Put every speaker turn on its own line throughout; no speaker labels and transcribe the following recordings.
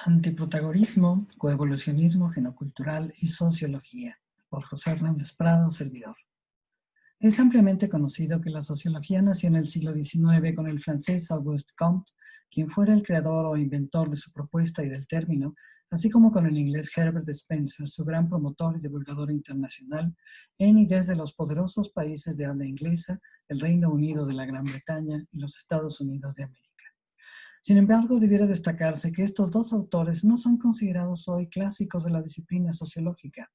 Antiprotagonismo, coevolucionismo genocultural y sociología, por José Hernández Prado, servidor. Es ampliamente conocido que la sociología nació en el siglo XIX con el francés Auguste Comte, quien fuera el creador o inventor de su propuesta y del término, así como con el inglés Herbert Spencer, su gran promotor y divulgador internacional en y desde los poderosos países de habla inglesa, el Reino Unido de la Gran Bretaña y los Estados Unidos de América. Sin embargo, debiera destacarse que estos dos autores no son considerados hoy clásicos de la disciplina sociológica,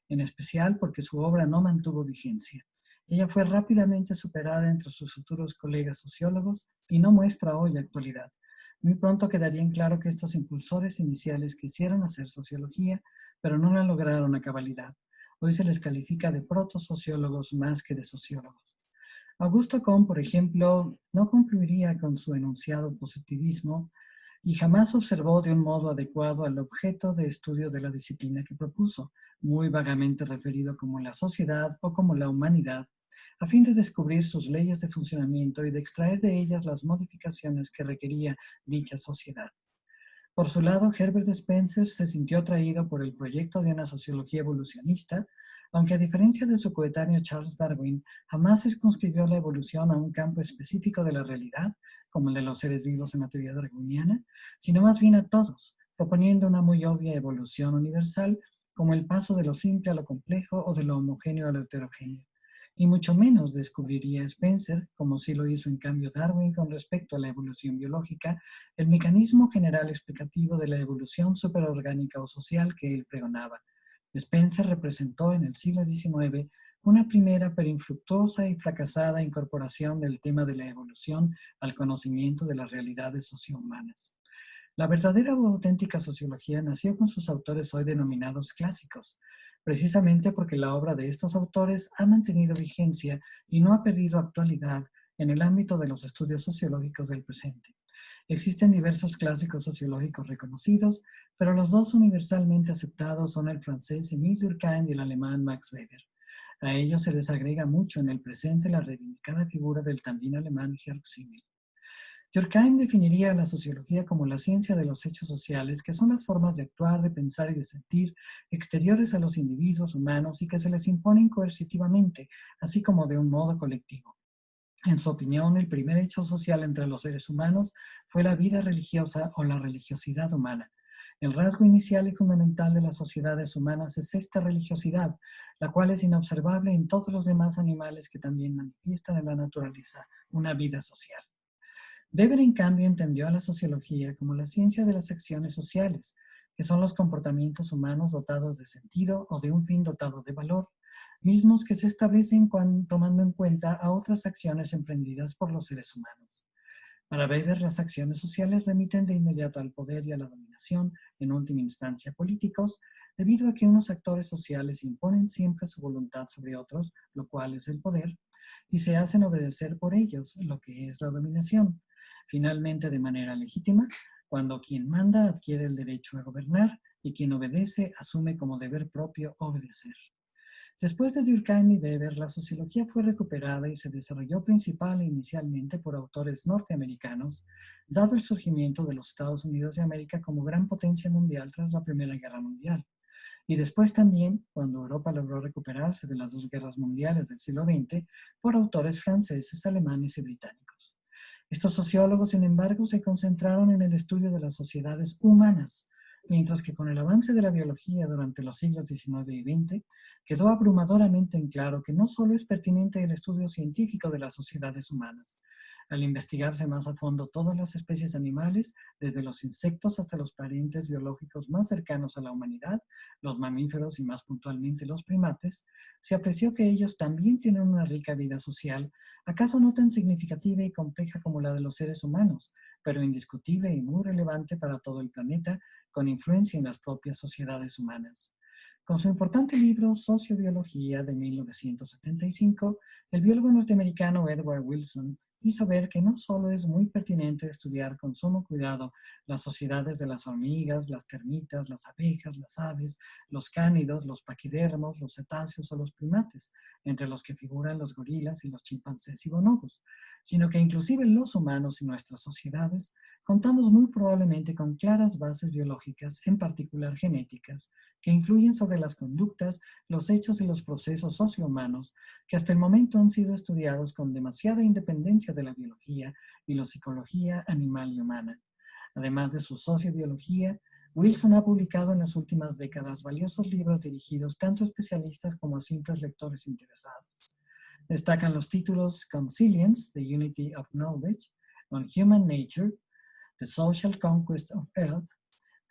en especial porque su obra no mantuvo vigencia. Ella fue rápidamente superada entre sus futuros colegas sociólogos y no muestra hoy actualidad. Muy pronto quedaría en claro que estos impulsores iniciales quisieron hacer sociología, pero no la lograron a cabalidad. Hoy se les califica de protosociólogos más que de sociólogos. Augusto Comte, por ejemplo, no concluiría con su enunciado positivismo y jamás observó de un modo adecuado al objeto de estudio de la disciplina que propuso, muy vagamente referido como la sociedad o como la humanidad, a fin de descubrir sus leyes de funcionamiento y de extraer de ellas las modificaciones que requería dicha sociedad. Por su lado, Herbert Spencer se sintió atraído por el proyecto de una sociología evolucionista, aunque a diferencia de su coetáneo Charles Darwin, jamás circunscribió la evolución a un campo específico de la realidad, como el de los seres vivos en la teoría darwiniana, sino más bien a todos, proponiendo una muy obvia evolución universal, como el paso de lo simple a lo complejo o de lo homogéneo a lo heterogéneo. Y mucho menos descubriría Spencer, como sí lo hizo en cambio Darwin con respecto a la evolución biológica, el mecanismo general explicativo de la evolución superorgánica o social que él pregonaba. Spencer representó en el siglo XIX una primera pero infructuosa y fracasada incorporación del tema de la evolución al conocimiento de las realidades sociohumanas. La verdadera o auténtica sociología nació con sus autores hoy denominados clásicos, precisamente porque la obra de estos autores ha mantenido vigencia y no ha perdido actualidad en el ámbito de los estudios sociológicos del presente. Existen diversos clásicos sociológicos reconocidos, pero los dos universalmente aceptados son el francés Émile Durkheim y el alemán Max Weber. A ellos se les agrega mucho en el presente la reivindicada figura del también alemán Georg Simmel. Durkheim definiría a la sociología como la ciencia de los hechos sociales, que son las formas de actuar, de pensar y de sentir exteriores a los individuos humanos y que se les imponen coercitivamente, así como de un modo colectivo. En su opinión, el primer hecho social entre los seres humanos fue la vida religiosa o la religiosidad humana. El rasgo inicial y fundamental de las sociedades humanas es esta religiosidad, la cual es inobservable en todos los demás animales que también manifiestan en la naturaleza una vida social. Weber, en cambio, entendió a la sociología como la ciencia de las acciones sociales, que son los comportamientos humanos dotados de sentido o de un fin dotado de valor, mismos que se establecen tomando en cuenta a otras acciones emprendidas por los seres humanos. Para Weber, las acciones sociales remiten de inmediato al poder y a la dominación, en última instancia políticos, debido a que unos actores sociales imponen siempre su voluntad sobre otros, lo cual es el poder, y se hacen obedecer por ellos, lo que es la dominación. Finalmente, de manera legítima, cuando quien manda adquiere el derecho a gobernar y quien obedece asume como deber propio obedecer. Después de Durkheim y Weber, la sociología fue recuperada y se desarrolló principal e inicialmente por autores norteamericanos, dado el surgimiento de los Estados Unidos de América como gran potencia mundial tras la Primera Guerra Mundial. Y después también, cuando Europa logró recuperarse de las dos guerras mundiales del siglo XX, por autores franceses, alemanes y británicos. Estos sociólogos, sin embargo, se concentraron en el estudio de las sociedades humanas, mientras que con el avance de la biología durante los siglos XIX y XX, quedó abrumadoramente en claro que no solo es pertinente el estudio científico de las sociedades humanas. Al investigarse más a fondo todas las especies animales, desde los insectos hasta los parientes biológicos más cercanos a la humanidad, los mamíferos y más puntualmente los primates, se apreció que ellos también tienen una rica vida social, acaso no tan significativa y compleja como la de los seres humanos, pero indiscutible y muy relevante para todo el planeta, con influencia en las propias sociedades humanas. Con su importante libro Sociobiología de 1975, el biólogo norteamericano Edward Wilson hizo ver que no solo es muy pertinente estudiar con sumo cuidado las sociedades de las hormigas, las termitas, las abejas, las aves, los cánidos, los paquidermos, los cetáceos o los primates, entre los que figuran los gorilas y los chimpancés y bonobos, sino que inclusive los humanos y nuestras sociedades contamos muy probablemente con claras bases biológicas, en particular genéticas, que influyen sobre las conductas, los hechos y los procesos sociohumanos que hasta el momento han sido estudiados con demasiada independencia de la biología y la psicología animal y humana. Además de su sociobiología, Wilson ha publicado en las últimas décadas valiosos libros dirigidos tanto a especialistas como a simples lectores interesados. Destacan los títulos Consilience, The Unity of Knowledge, On Human Nature, The Social Conquest of Earth,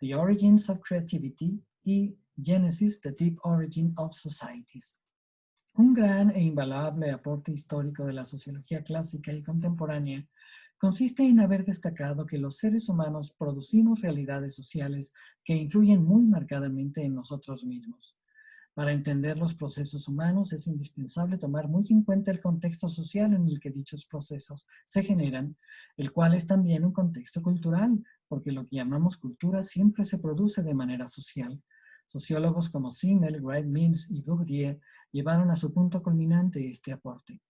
The Origins of Creativity y Genesis, The Deep Origin of Societies. Un gran e invaluable aporte histórico de la sociología clásica y contemporánea consiste en haber destacado que los seres humanos producimos realidades sociales que influyen muy marcadamente en nosotros mismos. Para entender los procesos humanos es indispensable tomar muy en cuenta el contexto social en el que dichos procesos se generan, el cual es también un contexto cultural, porque lo que llamamos cultura siempre se produce de manera social. Sociólogos como Simmel, Wright Mills y Bourdieu llevaron a su punto culminante este aporte.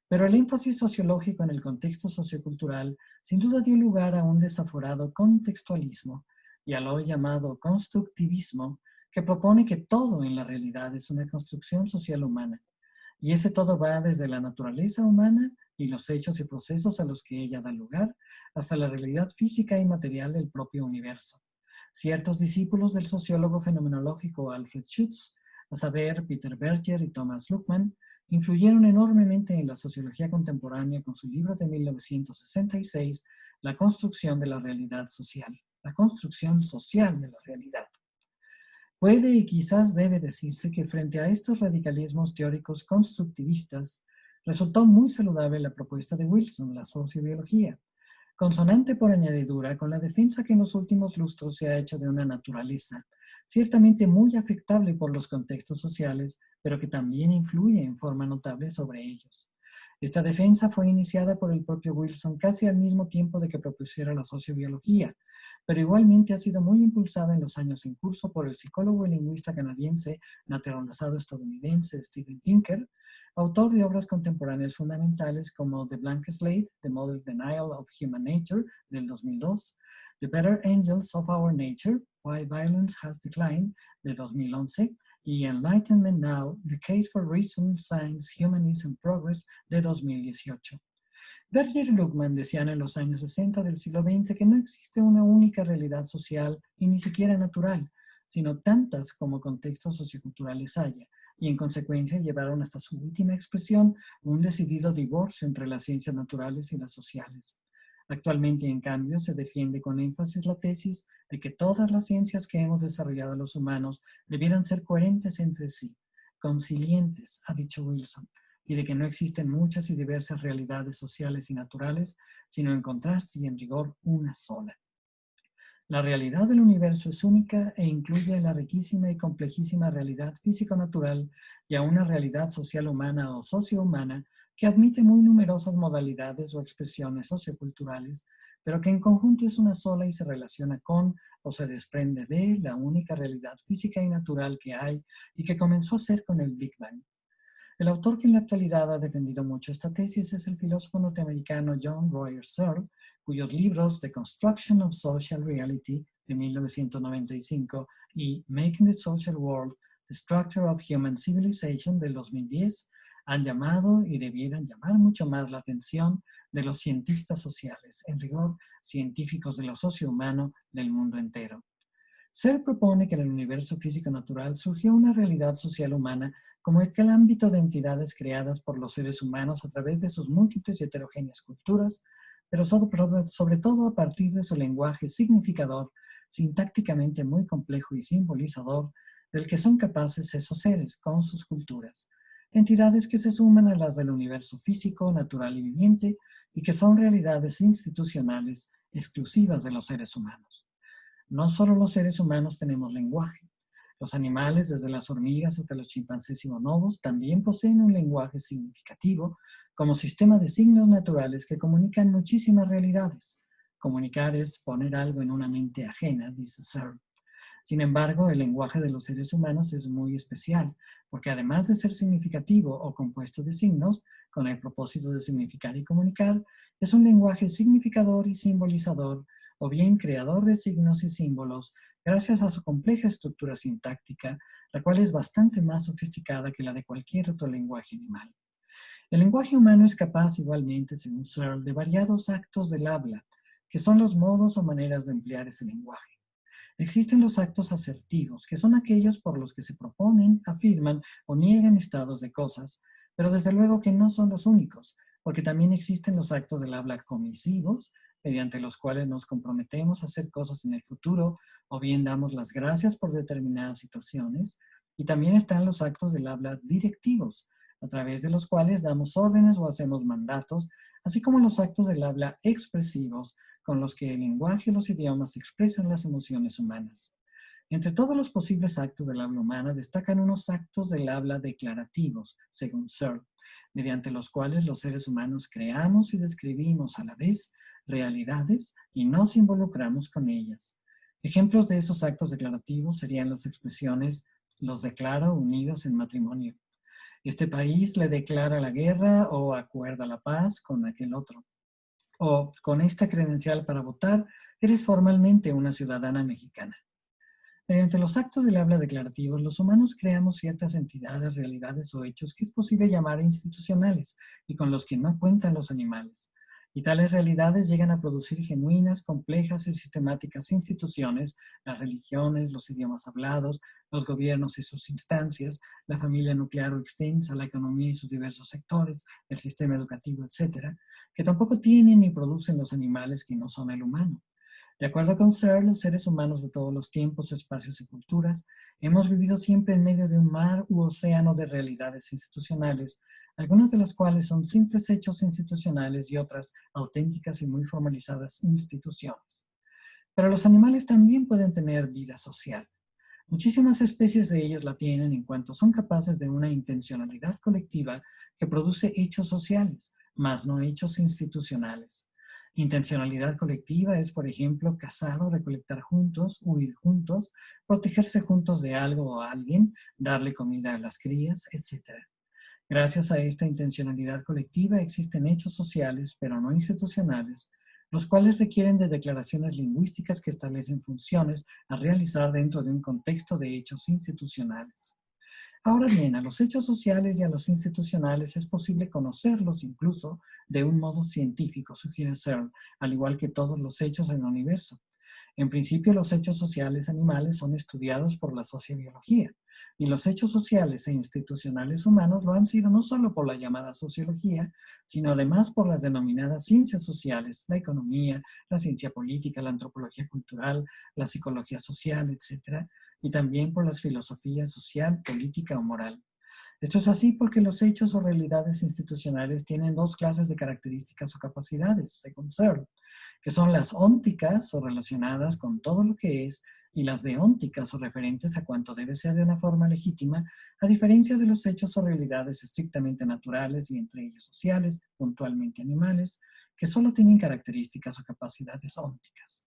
Pero el énfasis sociológico en el contexto sociocultural sin duda dio lugar a un desaforado contextualismo y al hoy llamado constructivismo, que propone que todo en la realidad es una construcción social humana. Y ese todo va desde la naturaleza humana y los hechos y procesos a los que ella da lugar, hasta la realidad física y material del propio universo. Ciertos discípulos del sociólogo fenomenológico Alfred Schutz, a saber, Peter Berger y Thomas Luckmann, influyeron enormemente en la sociología contemporánea con su libro de 1966, La construcción de la realidad social. La construcción social de la realidad. Puede y quizás debe decirse que frente a estos radicalismos teóricos constructivistas, resultó muy saludable la propuesta de Wilson, la sociobiología, consonante por añadidura con la defensa que en los últimos lustros se ha hecho de una naturaleza, ciertamente muy afectable por los contextos sociales, pero que también influye en forma notable sobre ellos. Esta defensa fue iniciada por el propio Wilson casi al mismo tiempo de que propusiera la sociobiología, pero igualmente ha sido muy impulsada en los años en curso por el psicólogo y lingüista canadiense naturalizado estadounidense Steven Pinker, autor de obras contemporáneas fundamentales como The Blank Slate, The Modern Denial of Human Nature, del 2002, The Better Angels of Our Nature, Why Violence Has Declined, de 2011, y Enlightenment Now, The Case for Reason, Science, Humanism and Progress, de 2018. Berger y Luckmann decían en los años 60 del siglo XX que no existe una única realidad social y ni siquiera natural, sino tantas como contextos socioculturales haya, y en consecuencia llevaron hasta su última expresión un decidido divorcio entre las ciencias naturales y las sociales. Actualmente, en cambio, se defiende con énfasis la tesis de que todas las ciencias que hemos desarrollado los humanos debieran ser coherentes entre sí, concilientes, ha dicho Wilson, y de que no existen muchas y diversas realidades sociales y naturales, sino en contraste y en rigor una sola. La realidad del universo es única e incluye la riquísima y complejísima realidad físico-natural y a una realidad social humana o socio-humana que admite muy numerosas modalidades o expresiones socioculturales, pero que en conjunto es una sola y se relaciona con o se desprende de la única realidad física y natural que hay y que comenzó a ser con el Big Bang. El autor que en la actualidad ha defendido mucho esta tesis es el filósofo norteamericano John Royer Searle, cuyos libros The Construction of Social Reality de 1995 y Making the Social World, The Structure of Human Civilization del 2010 han llamado y debieran llamar mucho más la atención de los cientistas sociales, en rigor científicos de lo socio-humano del mundo entero. Searle propone que en el universo físico-natural surgió una realidad social humana como aquel ámbito de entidades creadas por los seres humanos a través de sus múltiples y heterogéneas culturas, pero sobre todo a partir de su lenguaje significador, sintácticamente muy complejo y simbolizador, del que son capaces esos seres con sus culturas, entidades que se suman a las del universo físico, natural y viviente, y que son realidades institucionales exclusivas de los seres humanos. No solo los seres humanos tenemos lenguaje. Los animales, desde las hormigas hasta los chimpancés y bonobos, también poseen un lenguaje significativo como sistema de signos naturales que comunican muchísimas realidades. Comunicar es poner algo en una mente ajena, dice Searle. Sin embargo, el lenguaje de los seres humanos es muy especial, porque además de ser significativo o compuesto de signos, con el propósito de significar y comunicar, es un lenguaje significador y simbolizador, o bien creador de signos y símbolos, gracias a su compleja estructura sintáctica, la cual es bastante más sofisticada que la de cualquier otro lenguaje animal. El lenguaje humano es capaz igualmente, según Searle, de variados actos del habla, que son los modos o maneras de emplear ese lenguaje. Existen los actos asertivos, que son aquellos por los que se proponen, afirman o niegan estados de cosas, pero desde luego que no son los únicos, porque también existen los actos del habla comisivos, mediante los cuales nos comprometemos a hacer cosas en el futuro, o bien damos las gracias por determinadas situaciones, y también están los actos del habla directivos, a través de los cuales damos órdenes o hacemos mandatos, así como los actos del habla expresivos, con los que el lenguaje y los idiomas expresan las emociones humanas. Entre todos los posibles actos del habla humana destacan unos actos del habla declarativos, según Searle, mediante los cuales los seres humanos creamos y describimos a la vez realidades y nos involucramos con ellas. Ejemplos de esos actos declarativos serían las expresiones "los declaro unidos en matrimonio", "este país le declara la guerra o acuerda la paz con aquel otro", o "con esta credencial para votar, eres formalmente una ciudadana mexicana". Mediante los actos del habla declarativos, los humanos creamos ciertas entidades, realidades o hechos que es posible llamar institucionales y con los que no cuentan los animales. Y tales realidades llegan a producir genuinas, complejas y sistemáticas instituciones, las religiones, los idiomas hablados, los gobiernos y sus instancias, la familia nuclear o extensa, la economía y sus diversos sectores, el sistema educativo, etcétera, que tampoco tienen ni producen los animales que no son el humano. De acuerdo con Searle, los seres humanos de todos los tiempos, espacios y culturas hemos vivido siempre en medio de un mar u océano de realidades institucionales, algunas de las cuales son simples hechos institucionales y otras auténticas y muy formalizadas instituciones. Pero los animales también pueden tener vida social. Muchísimas especies de ellos la tienen en cuanto son capaces de una intencionalidad colectiva que produce hechos sociales, mas no hechos institucionales. Intencionalidad colectiva es, por ejemplo, cazar o recolectar juntos, huir juntos, protegerse juntos de algo o alguien, darle comida a las crías, etc. Gracias a esta intencionalidad colectiva existen hechos sociales, pero no institucionales, los cuales requieren de declaraciones lingüísticas que establecen funciones a realizar dentro de un contexto de hechos institucionales. Ahora bien, a los hechos sociales y a los institucionales es posible conocerlos incluso de un modo científico, sugiere Searle, al igual que todos los hechos en el universo. En principio, los hechos sociales animales son estudiados por la sociobiología, y los hechos sociales e institucionales humanos lo han sido no solo por la llamada sociología, sino además por las denominadas ciencias sociales, la economía, la ciencia política, la antropología cultural, la psicología social, etc., y también por las filosofías social, política o moral. Esto es así porque los hechos o realidades institucionales tienen dos clases de características o capacidades, según Searle, que son las ónticas o relacionadas con todo lo que es, y las deónticas o referentes a cuanto debe ser de una forma legítima, a diferencia de los hechos o realidades estrictamente naturales y entre ellos sociales, puntualmente animales, que solo tienen características o capacidades ónticas.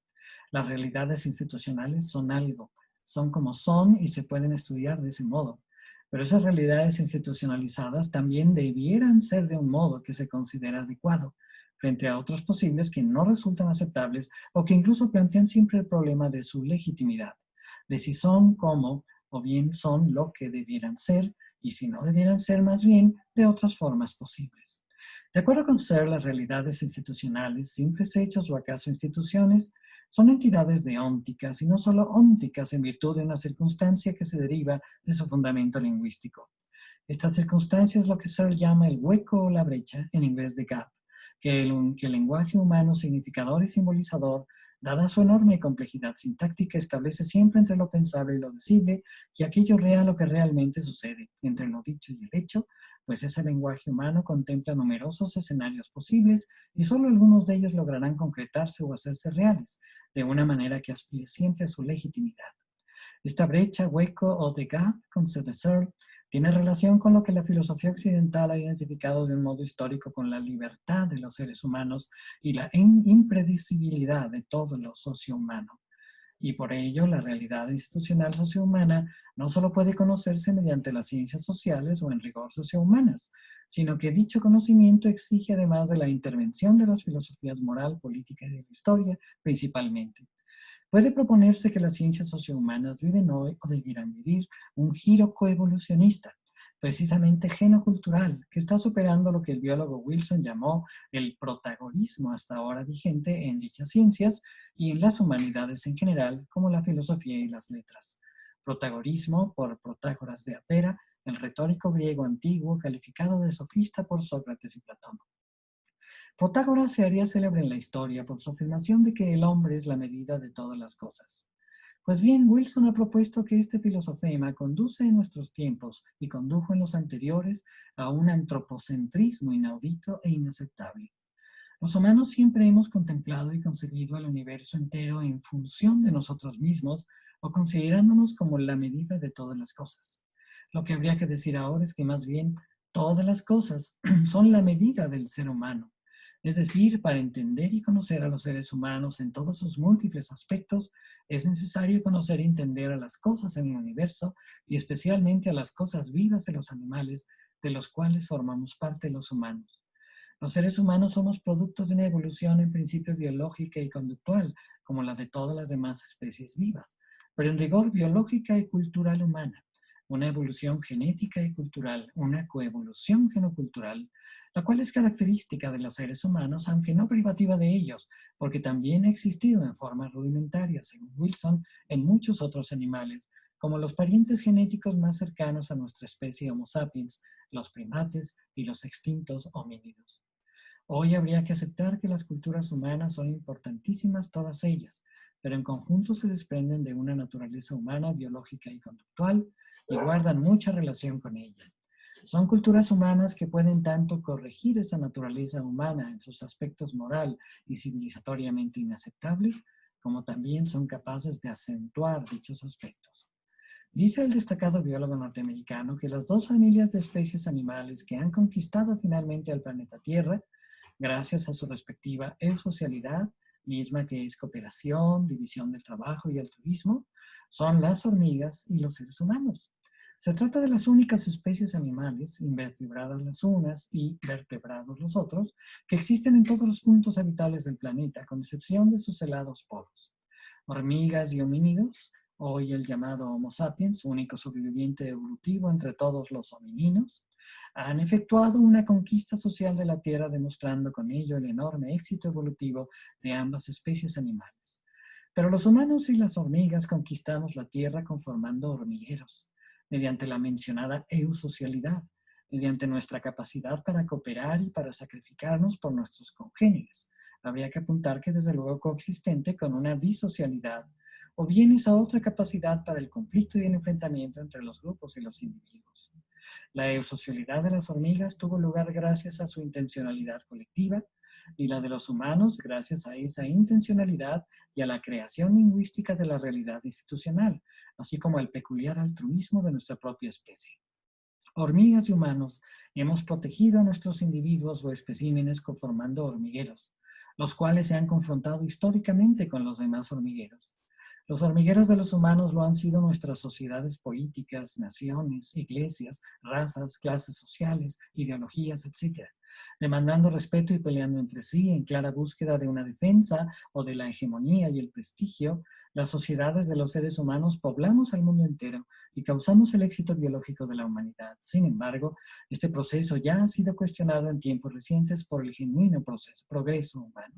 Las realidades institucionales son algo, son como son y se pueden estudiar de ese modo. Pero esas realidades institucionalizadas también debieran ser de un modo que se considera adecuado, frente a otros posibles que no resultan aceptables o que incluso plantean siempre el problema de su legitimidad, de si son como o bien son lo que debieran ser, y si no debieran ser más bien de otras formas posibles. De acuerdo con Searle, las realidades institucionales, simples hechos o acaso instituciones, son entidades deónticas y no solo ónticas en virtud de una circunstancia que se deriva de su fundamento lingüístico. Esta circunstancia es lo que Searle llama el hueco o la brecha, en inglés de gap, que el lenguaje humano significador y simbolizador, dada su enorme complejidad sintáctica, establece siempre entre lo pensable y lo decible, y aquello real o que realmente sucede, entre lo dicho y el hecho, pues ese lenguaje humano contempla numerosos escenarios posibles y solo algunos de ellos lograrán concretarse o hacerse reales, de una manera que aspire siempre a su legitimidad. Esta brecha, hueco o the gap, considera Searle, tiene relación con lo que la filosofía occidental ha identificado de un modo histórico con la libertad de los seres humanos y la impredecibilidad de todo lo socio-humano. Y por ello, la realidad institucional sociohumana no solo puede conocerse mediante las ciencias sociales o en rigor sociohumanas, sino que dicho conocimiento exige además de la intervención de las filosofías moral, política y de la historia, principalmente. Puede proponerse que las ciencias sociohumanas viven hoy o debieran vivir un giro coevolucionista, precisamente genocultural, que está superando lo que el biólogo Wilson llamó el protagonismo hasta ahora vigente en dichas ciencias y en las humanidades en general, como la filosofía y las letras. Protagonismo por Protágoras de Apera, el retórico griego antiguo calificado de sofista por Sócrates y Platón. Protágoras se haría célebre en la historia por su afirmación de que el hombre es la medida de todas las cosas. Pues bien, Wilson ha propuesto que este filosofema conduce en nuestros tiempos y condujo en los anteriores a un antropocentrismo inaudito e inaceptable. Los humanos siempre hemos contemplado y concebido al universo entero en función de nosotros mismos o considerándonos como la medida de todas las cosas. Lo que habría que decir ahora es que más bien todas las cosas son la medida del ser humano. Es decir, para entender y conocer a los seres humanos en todos sus múltiples aspectos, es necesario conocer y entender a las cosas en el universo y especialmente a las cosas vivas de los animales de los cuales formamos parte los humanos. Los seres humanos somos productos de una evolución en principio biológica y conductual, como la de todas las demás especies vivas, pero en rigor biológica y cultural humana, una evolución genética y cultural, una coevolución genocultural, la cual es característica de los seres humanos, aunque no privativa de ellos, porque también ha existido en forma rudimentaria, según Wilson, en muchos otros animales, como los parientes genéticos más cercanos a nuestra especie Homo sapiens, los primates y los extintos homínidos. Hoy habría que aceptar que las culturas humanas son importantísimas todas ellas, pero en conjunto se desprenden de una naturaleza humana, biológica y conductual y guardan mucha relación con ella. Son culturas humanas que pueden tanto corregir esa naturaleza humana en sus aspectos moral y civilizatoriamente inaceptables, como también son capaces de acentuar dichos aspectos. Dice el destacado biólogo norteamericano que las dos familias de especies animales que han conquistado finalmente al planeta Tierra, gracias a su respectiva eusocialidad, misma que es cooperación, división del trabajo y altruismo, son las hormigas y los seres humanos. Se trata de las únicas especies animales, invertebradas las unas y vertebrados los otros, que existen en todos los puntos habitables del planeta, con excepción de sus helados polos. Hormigas y homínidos, hoy el llamado Homo sapiens, único sobreviviente evolutivo entre todos los homininos, han efectuado una conquista social de la Tierra demostrando con ello el enorme éxito evolutivo de ambas especies animales. Pero los humanos y las hormigas conquistamos la Tierra conformando hormigueros, mediante la mencionada eusocialidad, mediante nuestra capacidad para cooperar y para sacrificarnos por nuestros congéneres. Habría que apuntar que desde luego coexistente con una disocialidad, o bien esa otra capacidad para el conflicto y el enfrentamiento entre los grupos y los individuos. La eusocialidad de las hormigas tuvo lugar gracias a su intencionalidad colectiva y la de los humanos gracias a esa intencionalidad y a la creación lingüística de la realidad institucional, así como al peculiar altruismo de nuestra propia especie. Hormigas y humanos hemos protegido a nuestros individuos o especímenes conformando hormigueros, los cuales se han confrontado históricamente con los demás hormigueros. Los hormigueros de los humanos lo han sido nuestras sociedades políticas, naciones, iglesias, razas, clases sociales, ideologías, etc., demandando respeto y peleando entre sí en clara búsqueda de una defensa o de la hegemonía y el prestigio. Las sociedades de los seres humanos poblamos al mundo entero y causamos el éxito biológico de la humanidad. Sin embargo, este proceso ya ha sido cuestionado en tiempos recientes por el genuino progreso humano.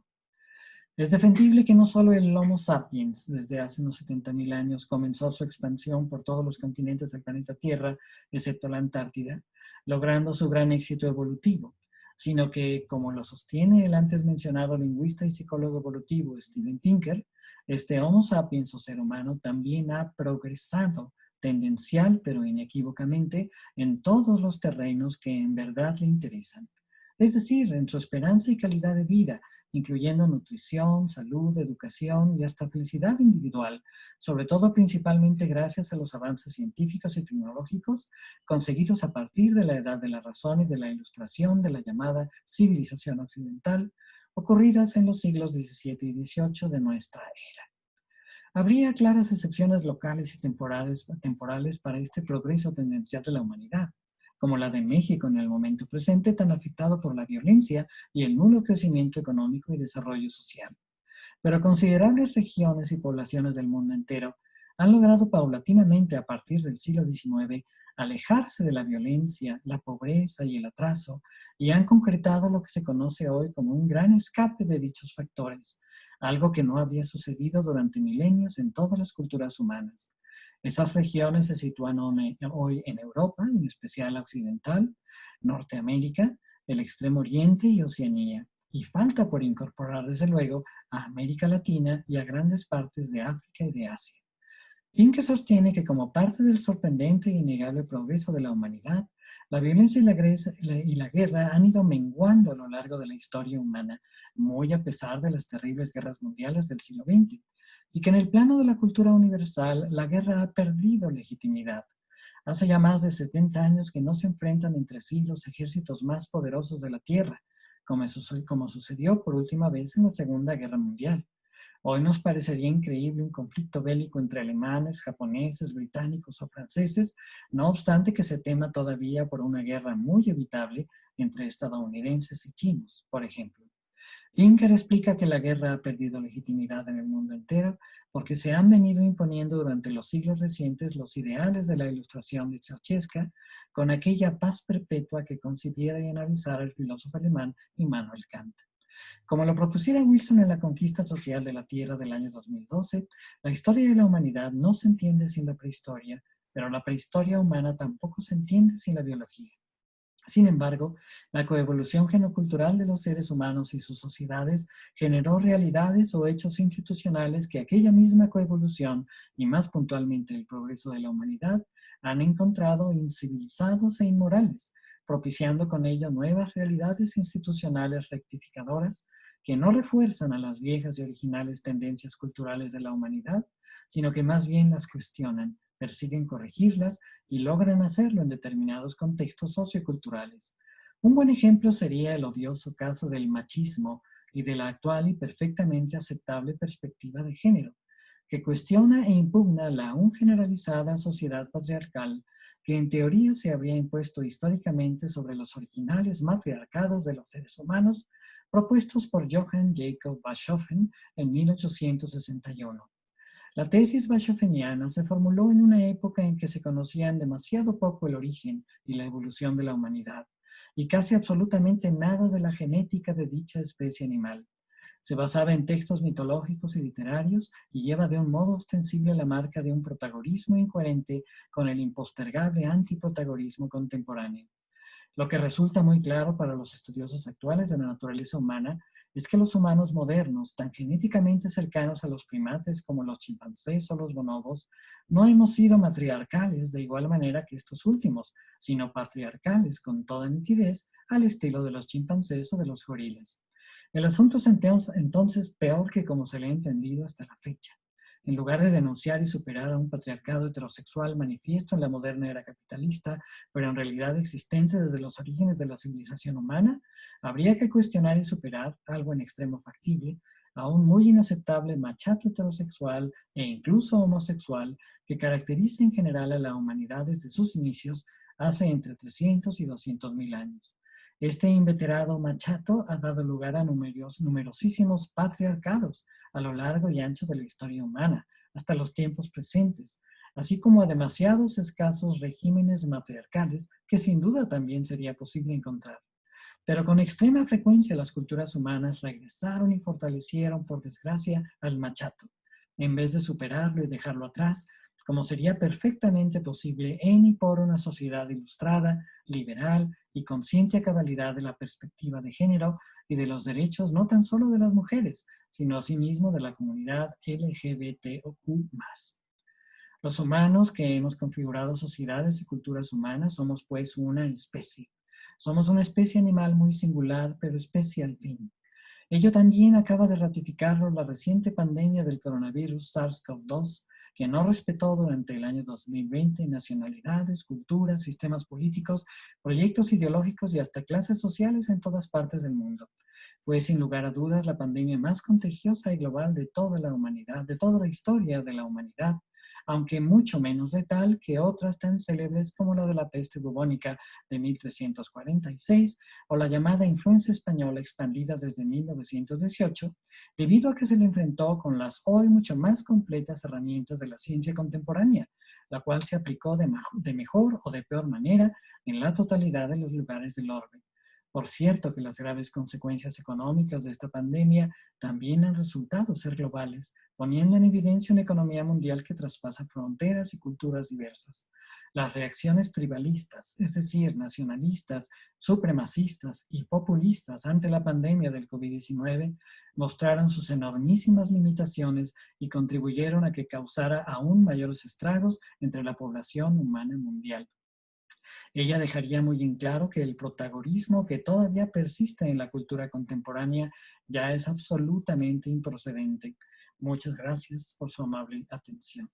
Es defendible que no solo el Homo sapiens, desde hace unos 70.000 años, comenzó su expansión por todos los continentes del planeta Tierra, excepto la Antártida, logrando su gran éxito evolutivo, sino que, como lo sostiene el antes mencionado lingüista y psicólogo evolutivo Steven Pinker, este Homo sapiens o ser humano también ha progresado tendencial pero inequívocamente en todos los terrenos que en verdad le interesan. Es decir, en su esperanza y calidad de vida, incluyendo nutrición, salud, educación y hasta felicidad individual, sobre todo principalmente gracias a los avances científicos y tecnológicos conseguidos a partir de la edad de la razón y de la ilustración de la llamada civilización occidental, ocurridas en los siglos XVII y XVIII de nuestra era. Habría claras excepciones locales y temporales para este progreso tendencial de la humanidad, como la de México en el momento presente, tan afectado por la violencia y el nulo crecimiento económico y desarrollo social. Pero considerables regiones y poblaciones del mundo entero han logrado paulatinamente a partir del siglo XIX alejarse de la violencia, la pobreza y el atraso, y han concretado lo que se conoce hoy como un gran escape de dichos factores, algo que no había sucedido durante milenios en todas las culturas humanas. Esas regiones se sitúan hoy en Europa, en especial occidental, Norteamérica, el Extremo Oriente y Oceanía. Y falta por incorporar, desde luego, a América Latina y a grandes partes de África y de Asia. Pinker sostiene que como parte del sorprendente e innegable progreso de la humanidad, la violencia y la guerra han ido menguando a lo largo de la historia humana, muy a pesar de las terribles guerras mundiales del siglo XX, y que en el plano de la cultura universal la guerra ha perdido legitimidad. Hace ya más de 70 años que no se enfrentan entre sí los ejércitos más poderosos de la Tierra, como sucedió por última vez en la Segunda Guerra Mundial. Hoy nos parecería increíble un conflicto bélico entre alemanes, japoneses, británicos o franceses, no obstante que se tema todavía por una guerra muy evitable entre estadounidenses y chinos, por ejemplo. Pinker explica que la guerra ha perdido legitimidad en el mundo entero porque se han venido imponiendo durante los siglos recientes los ideales de la Ilustración de Ceausescu con aquella paz perpetua que concibiera y analizara el filósofo alemán Immanuel Kant. Como lo propusiera Wilson en La conquista social de la Tierra del año 2012, la historia de la humanidad no se entiende sin la prehistoria, pero la prehistoria humana tampoco se entiende sin la biología. Sin embargo, la coevolución genocultural de los seres humanos y sus sociedades generó realidades o hechos institucionales que aquella misma coevolución, y más puntualmente el progreso de la humanidad, han encontrado incivilizados e inmorales, propiciando con ello nuevas realidades institucionales rectificadoras que no refuerzan a las viejas y originales tendencias culturales de la humanidad, sino que más bien las cuestionan, persiguen corregirlas y logran hacerlo en determinados contextos socioculturales. Un buen ejemplo sería el odioso caso del machismo y de la actual y perfectamente aceptable perspectiva de género, que cuestiona e impugna la aún generalizada sociedad patriarcal que en teoría se habría impuesto históricamente sobre los originales matriarcados de los seres humanos propuestos por Johann Jacob Bashofen en 1861. La tesis bashofeniana se formuló en una época en que se conocían demasiado poco el origen y la evolución de la humanidad, y casi absolutamente nada de la genética de dicha especie animal. Se basaba en textos mitológicos y literarios y lleva de un modo ostensible la marca de un protagonismo incoherente con el impostergable antiprotagonismo contemporáneo. Lo que resulta muy claro para los estudiosos actuales de la naturaleza humana es que los humanos modernos, tan genéticamente cercanos a los primates como los chimpancés o los bonobos, no hemos sido matriarcales de igual manera que estos últimos, sino patriarcales con toda nitidez al estilo de los chimpancés o de los gorilas. El asunto es entonces peor que como se le ha entendido hasta la fecha. En lugar de denunciar y superar a un patriarcado heterosexual manifiesto en la moderna era capitalista, pero en realidad existente desde los orígenes de la civilización humana, habría que cuestionar y superar, algo en extremo factible, a un muy inaceptable machato heterosexual e incluso homosexual que caracteriza en general a la humanidad desde sus inicios hace entre 300 y 200 mil años. Este inveterado machato ha dado lugar a numerosísimos patriarcados a lo largo y ancho de la historia humana, hasta los tiempos presentes, así como a demasiados escasos regímenes matriarcales que sin duda también sería posible encontrar. Pero con extrema frecuencia las culturas humanas regresaron y fortalecieron, por desgracia, al machato, en vez de superarlo y dejarlo atrás, como sería perfectamente posible en y por una sociedad ilustrada, liberal y consciente a cabalidad de la perspectiva de género y de los derechos no tan solo de las mujeres, sino asimismo de la comunidad LGBTQ+. Los humanos que hemos configurado sociedades y culturas humanas somos pues una especie. Somos una especie animal muy singular, pero especie al fin. Ello también acaba de ratificarlo la reciente pandemia del coronavirus SARS-CoV-2, que no respetó durante el año 2020 nacionalidades, culturas, sistemas políticos, proyectos ideológicos y hasta clases sociales en todas partes del mundo. Fue sin lugar a dudas la pandemia más contagiosa y global de toda la humanidad, de toda la historia de la humanidad, aunque mucho menos letal que otras tan célebres como la de la peste bubónica de 1346 o la llamada influenza española expandida desde 1918, debido a que se le enfrentó con las hoy mucho más completas herramientas de la ciencia contemporánea, la cual se aplicó de mejor o de peor manera en la totalidad de los lugares del orbe. Por cierto que las graves consecuencias económicas de esta pandemia también han resultado ser globales, poniendo en evidencia una economía mundial que traspasa fronteras y culturas diversas. Las reacciones tribalistas, es decir, nacionalistas, supremacistas y populistas ante la pandemia del COVID-19, mostraron sus enormísimas limitaciones y contribuyeron a que causara aún mayores estragos entre la población humana mundial. Ella dejaría muy en claro que el protagonismo que todavía persiste en la cultura contemporánea ya es absolutamente improcedente. Muchas gracias por su amable atención.